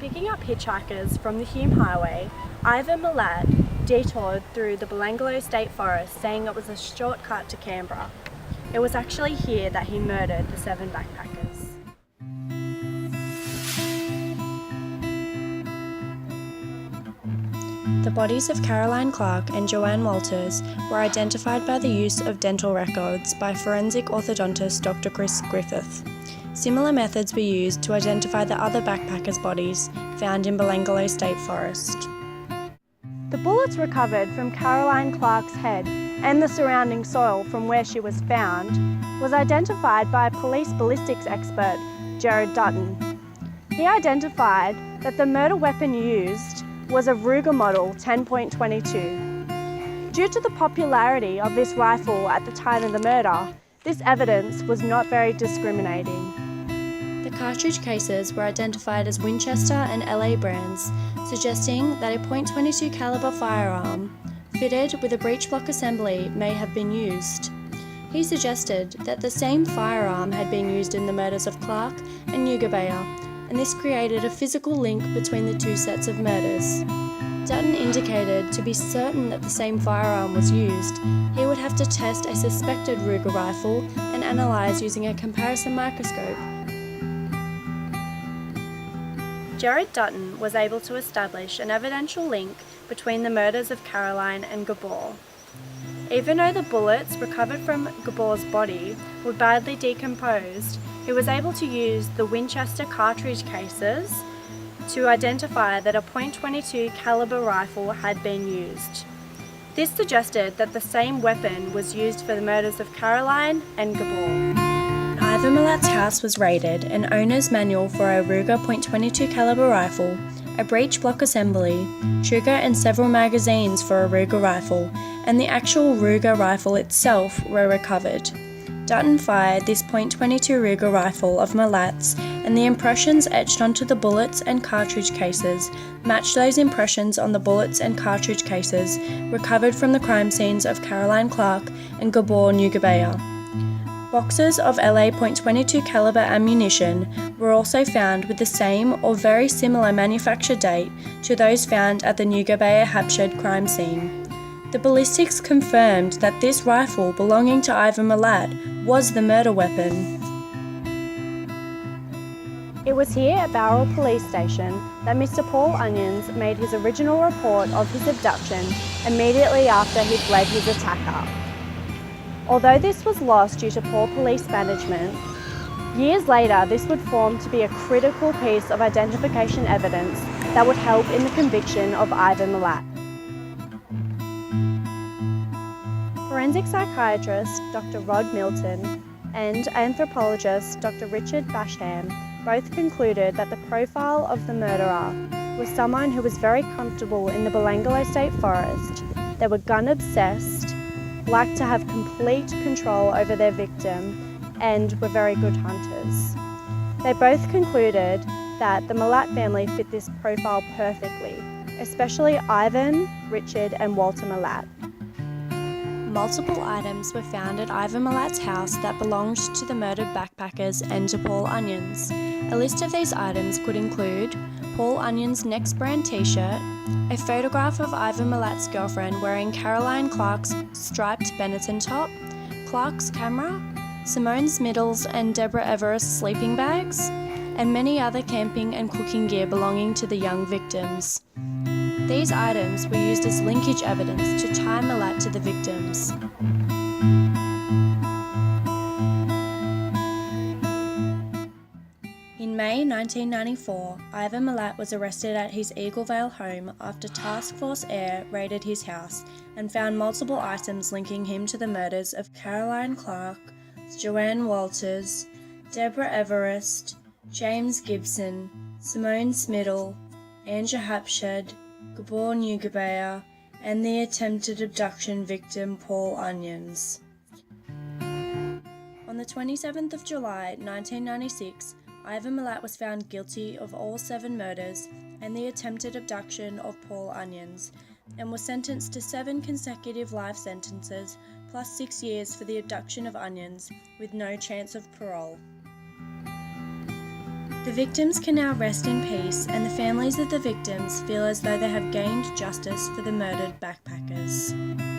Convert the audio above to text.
Picking up hitchhikers from the Hume Highway, Ivan Milat detoured through the Belanglo State Forest, saying it was a shortcut to Canberra. It was actually here that he murdered the 7 backpackers. The bodies of Caroline Clark and Joanne Walters were identified by the use of dental records by forensic orthodontist Dr. Chris Griffith. Similar methods were used to identify the other backpackers' bodies found in Belanglo State Forest. The bullets recovered from Caroline Clark's head and the surrounding soil from where she was found was identified by police ballistics expert Jared Dutton. He identified that the murder weapon used was a Ruger model 10.22. Due to the popularity of this rifle at the time of the murder, this evidence was not very discriminating. The cartridge cases were identified as Winchester and LA brands, suggesting that a .22 caliber firearm fitted with a breech block assembly may have been used. He suggested that the same firearm had been used in the murders of Clark and Nugabeya, and this created a physical link between the two sets of murders. Dutton indicated to be certain that the same firearm was used, he would have to test a suspected Ruger rifle and analyse using a comparison microscope. Jared Dutton was able to establish an evidential link between the murders of Caroline and Gabor. Even though the bullets recovered from Gabor's body were badly decomposed, he was able to use the Winchester cartridge cases to identify that a .22 caliber rifle had been used. This suggested that the same weapon was used for the murders of Caroline and Gabor. Ivan Milat's house was raided, an owner's manual for a Ruger .22 caliber rifle, a breech block assembly, trigger and several magazines for a Ruger rifle, and the actual Ruger rifle itself were recovered. Dutton fired this .22 Ruger rifle of Milat's, and the impressions etched onto the bullets and cartridge cases matched those impressions on the bullets and cartridge cases recovered from the crime scenes of Caroline Clark and Gabor Nugabeya. Boxes of LA .22 caliber ammunition were also found with the same or very similar manufacture date to those found at the Nugabeya Hapshed crime scene. The ballistics confirmed that this rifle belonging to Ivan Milat was the murder weapon. It was here at Bowral Police Station that Mr. Paul Onions made his original report of his abduction immediately after he'd led his attacker. Although this was lost due to poor police management, years later this would form to be a critical piece of identification evidence that would help in the conviction of Ivan Milat. Forensic psychiatrist Dr. Rod Milton and anthropologist Dr. Richard Basham both concluded that the profile of the murderer was someone who was very comfortable in the Belanglo State Forest. They were gun-obsessed, liked to have complete control over their victim, and were very good hunters. They both concluded that the Milat family fit this profile perfectly, especially Ivan, Richard, and Walter Milat. Multiple items were found at Ivan Milat's house that belonged to the murdered backpackers and to Paul Onions. A list of these items could include Paul Onions' Next brand t-shirt, a photograph of Ivan Milat's girlfriend wearing Caroline Clark's striped Benetton top, Clark's camera, Simone Smiddle's and Deborah Everest's sleeping bags, and many other camping and cooking gear belonging to the young victims. These items were used as linkage evidence to tie Milat to the victims. In May 1994, Ivan Milat was arrested at his Eaglevale home after Task Force Air raided his house and found multiple items linking him to the murders of Caroline Clark, Joanne Walters, Deborah Everest, James Gibson, Simone Smiddle, Anja Hapshed, Gabor Nugabeya, and the attempted abduction victim Paul Onions. On the 27th of July 1996, Ivan Milat was found guilty of all 7 murders and the attempted abduction of Paul Onions, and was sentenced to 7 consecutive life sentences plus 6 years for the abduction of Onions, with no chance of parole. The victims can now rest in peace, and the families of the victims feel as though they have gained justice for the murdered backpackers.